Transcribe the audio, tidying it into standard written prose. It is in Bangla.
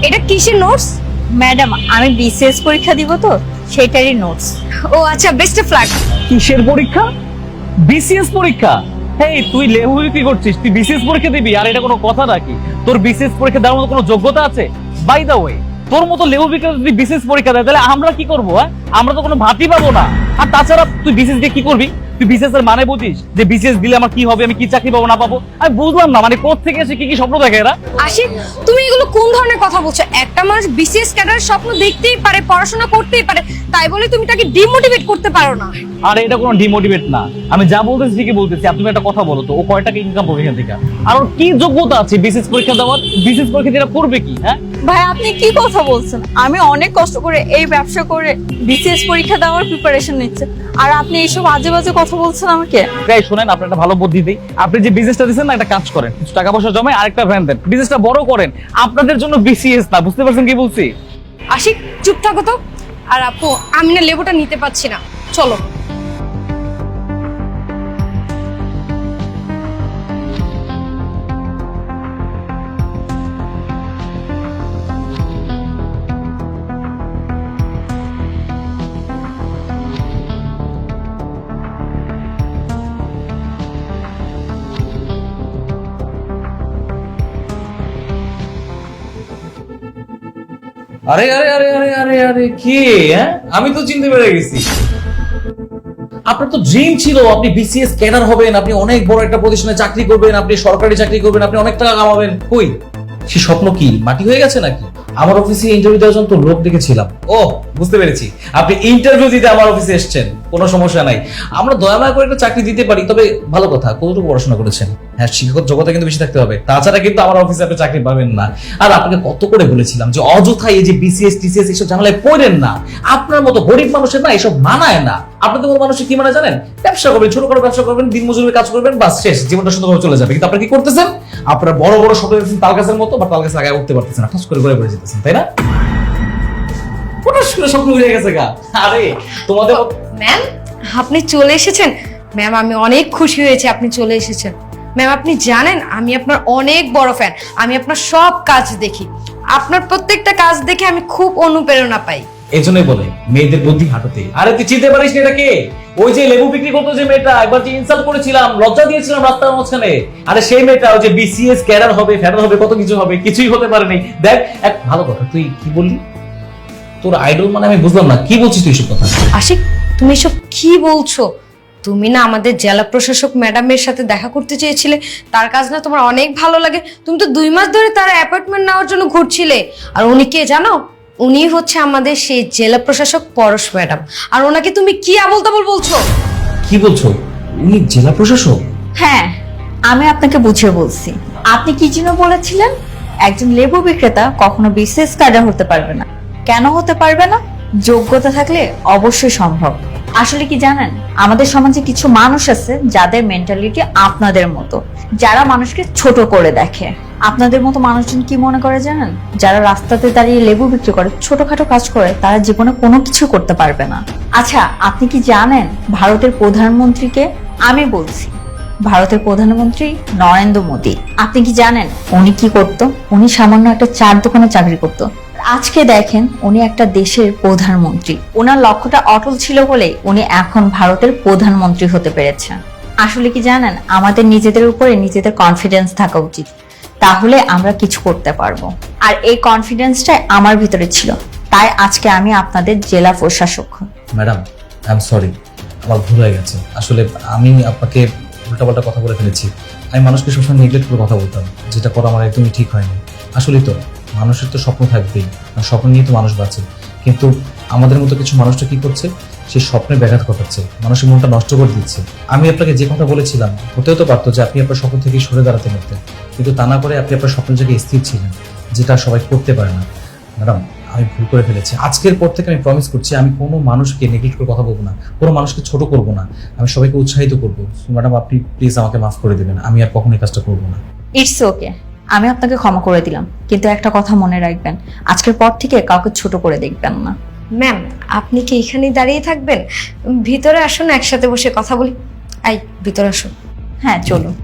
এটা কিসের নোটস? ম্যাডাম, আমি বিসিএস পরীক্ষা দিব তো, সেটারই নোটস। ও আচ্ছা, বেস্ট অফ লাক। কিসের পরীক্ষা? বিসিএস পরীক্ষা? এই তুই লেবু বিক্রি করছিস, তুই বিসিএস পরীক্ষা দিবি? আর এটা কোনো কথা নাকি? তোর বিসিএস পরীক্ষা দেওয়ার মতো কোনো যোগ্যতা আছে? বাই দা ওয়ে, তোর মতো লেবু বিক্রি যদি বিসিএস পরীক্ষা দেয় তাহলে আমরা কি করবো? আমরা তো কোনো ভাতই পাবো না। আর তাছাড়া তুই বিসিএস দিয়ে কি করবি? তুই বিসিএস এর মানে বুঝিস যে বিসিএস দিলে আমার কি হবে, আমি কি চাকরি পাবো না পাবো? আমি বুঝলাম না, মানে কোথা থেকে এসে কি কি স্বপ্ন দেখে এরা? আশিক, তুমি এগুলো কোন ধরনের কথা বলছো? একটা মানুষ বিসিএস ক্যাডারের স্বপ্ন দেখতেই পারে, পড়াশোনা করতেই পারে, তাই বলে তুমি তাকে ডিমোটিভেট করতে পারো না। আর এটা কোনো ডিমোটিভেট না, আমি যা বলতেছি ঠিকই বলতেছি। আপনি একটা কথা বলো তো, ও কয় টাকা ইনকাম করবে এখান থেকে? আর ওর কি যোগ্যতা আছে বিসিএস পরীক্ষা দেওয়ার? বিসিএস পরীক্ষা দিয়ে করবে কি? হ্যাঁ ভাই, আপনি কি কথা বলছেন? আমি অনেক কষ্ট করে এই ব্যবসা করে বিসিএস পরীক্ষা দেওয়ার প্রিপারেশন নিচ্ছে, আর আপনি এইসব আজে বাজে কথা বলছেন আমাকে? তাই শুনেন, আপনার একটা ভালো বুদ্ধি দিই। আপনি যে বিজনেসটা দিচ্ছেন না, একটা কাজ করেন, কিছু টাকা পয়সা জমায় আরেকটা ভ্যান দেন, বিজনেসটা বড় করেন। আপনাদের জন্য বিসিএস না, বুঝতে পারছেন কি বলছি? আশিক, চুপ থাকো তো। আর আপু, আমি না লেবুটা নিতে পারছি না, চলো। আরে আরে আরে আরে আরে আরে কে? হ্যাঁ, আমি তো চিনতে পেরে গেছি। আপনার তো ড্রিম ছিল আপনি বিসিএস ক্যাডার হবেন, আপনি অনেক বড় একটা প্রতিষ্ঠানে চাকরি করবেন, আপনি সরকারি চাকরি করবেন, আপনি অনেক টাকা কামাবেন। কই সেই স্বপ্ন কি মাটি হয়ে গেছে নাকি? আমার অফিসে ইন্টারভিউ দেওয়ার জন্য তো লোক ডেকেছিলাম। ও, বুঝতে পেরেছি, আপনি ইন্টারভিউ দিতে আমার অফিসে এসেছেন। কোনো সমস্যা নাই, আমরা দয়াময় করে একটা চাকরি দিতে পারি। তবে ভালো কথা, কতটুকু পড়াশোনা করেছেন? হ্যাঁ, শিক্ষক জগতে কিন্তু বেশি থাকতে হবে, তাছাড়া কিন্তু আমার অফিসে আপনি চাকরি পাবেন না। আর আপনাকে কত করে বলেছিলাম যে অযথাই এই যে বিসিএস টিসিএস এইসব ঝামেলায় পড়েন না। আপনার মতো গরিব মানুষের না এসব মানায় না। আপনাদের মতো মানুষের কি মানে জানেন? ব্যবসা করবেন, ছোট করে ব্যবসা করবেন, দিন মজুরি কাজ করবেন, বাস শেষ, জীবনটা সুন্দরভাবে চলে যাবে। কিন্তু আপনারা কি করতেছেন? আপনারা বড় বড় স্বপ্ন দেখছেন তাল গাছের মতো, বা তাল গাছে আগায় উঠতে পারতেছেন না, ঠাস করে ঘুরে পড়ে যেতেছেন, তাই না? হঠাৎ করে স্বপ্ন হয়ে গেছে গা। আরে তোমাদের ম্যাম, আপনি চলে এসেছেন। ম্যাম, আমি অনেক খুশি হয়েছি আপনি চলে এসেছেন। ম্যাম, আপনি জানেন আমি আপনার অনেক বড় ফ্যান। আমি আপনার সব কাজ দেখি, আপনার প্রত্যেকটা কাজ দেখে আমি খুব অনুপ্রেরণা পাই। এই জন্যই বলে মেয়েদের বুদ্ধি হাঁটুতে। আরে তুই চিনতে পারিস না এটাকে? ওই যে লেবু বিক্রি করতো যে মেয়েটা, একবার যে ইনসাল্ট করেছিলাম, লজ্জা দিয়েছিলাম রাস্তার মাঝখানে। আরে সেই মেয়েটা ওই যে বিসিএস ক্যাডার হবে, ফ্যাডার হবে, কত কিছু হবে, কিছুই হতে পারেনি। দেখ, এক ভালো কথা, তুই কি বললি? তোর আইডল মানে আমি বুঝলাম না, কি বলছিস তুই এসব কথা? আশিক, তুমি এসব কি বলছো? তুমি না আমাদের জেলা প্রশাসক ম্যাডামের সাথে দেখা করতে চেয়েছিলে, তার কাজ না তোমার অনেক ভালো লাগে। তুমি তো 2 মাস ধরে তার অ্যাপয়েন্টমেন্ট নেওয়ার জন্য ঘুরছিলে। আর উনি কে জানো? উনি হচ্ছে আমাদের সেই জেলা প্রশাসক পরশ ম্যাডাম। আর ওনাকে তুমি কি আবোল তাবোল বলছো? কি বলছো? উনি জেলা প্রশাসক? হ্যাঁ, আমি আপনাকে বুঝিয়ে বলছি। আপনি কি যেন বলেছিলেন? একজন লেবু বিক্রেতা কখনো বিসিএস ক্যাডার হতে পারবে না। কেন হতে পারবে না? যোগ্যতা থাকলে অবশ্যই সম্ভব। আসলে কি জানেন, আমাদের সমাজে কিছু মানুষ আছে যাদের মেন্টালিটি আপনাদের মতো, যারা মানুষকে ছোট করে দেখে। আপনাদের মতো মানুষজন কি মনে করে জানেন? যারা রাস্তাতে দাঁড়িয়ে লেবু বিক্রি করে, ছোটখাটো কাজ করে, তারা জীবনে কোনো কিছু করতে পারবে না। আচ্ছা, আপনি কি জানেন ভারতের প্রধানমন্ত্রীকে? আমি বলছি, ভারতের প্রধানমন্ত্রী নরেন্দ্র মোদী। আপনি কি জানেন উনি কি করতো? উনি সামান্য একটা চার দোকানে চাকরি করতো। আজকে দেখেন উনি একটা দেশের প্রধানমন্ত্রী। ওনার লক্ষ্যটা অটল ছিল বলে উনি এখন ভারতের প্রধানমন্ত্রী হতে পেরেছেন। আসলে কি জানেন, আমাদের নিজেদের উপরে নিজেদের কনফিডেন্স থাকা উচিত, তাহলে আমরা কিছু করতে পারবো। আর এই কনফিডেন্সটাই আমার ভিতরে ছিল, তাই আজকে আমি আপনাদের জেলা প্রশাসক। ম্যাডাম, আই এম সরি, আমার ভুল হয়ে গেছে। আসলে আমি আপনাকে উল্টাপাল্টা কথা বলে ফেলেছি। আমি মানুষকে সবসময় নেগলেক্ট করে কথা বলতাম, যেটা করা আমার একদমই ঠিক হয়নি। আসলেই তো মানুষের তো স্বপ্ন থাকবেই, স্বপ্ন নিয়ে তো মানুষ বাঁচে। কিন্তু আমাদের মতো কিছু মানুষটা কি করছে? সেই স্বপ্নে ব্যাঘাত ঘটাচ্ছে, মানুষের মনটা নষ্ট করে দিচ্ছে। আমি আপনাকে যে কথা বলেছিলাম, হতেও তো পারতো যে আপনি আপনার স্বপ্ন থেকে সরে দাঁড়াতে পারতেন, কিন্তু তা না করে আপনি আপনার স্বপ্নের জায়গায় স্থির ছিলেন, যেটা সবাই করতে পারে না। ম্যাডাম, আমি ভুল করে ফেলেছি। আজকের পর থেকে আমি প্রমিস করছি, আমি কোনো মানুষকে নেগলেক্ট করে কথা বলবো না, কোনো মানুষকে ছোট করবো না, আমি সবাইকে উৎসাহিত করবো। ম্যাডাম, আপনি প্লিজ আমাকে মাফ করে দেবেন, আমি আর কখনো এই কাজটা করবো না। ইটস ওকে, আমি আপনাকে ক্ষমা করে দিলাম, কিন্তু একটা কথা মনে রাখবেন, আজকের পর থেকে কাউকে ছোট করে দেখবেন না। ম্যাম, আপনি কি এখানেই দাঁড়িয়ে থাকবেন? ভিতরে আসুন, একসাথে বসে কথা বলি। ভিতরে আসুন। হ্যাঁ, চলুন।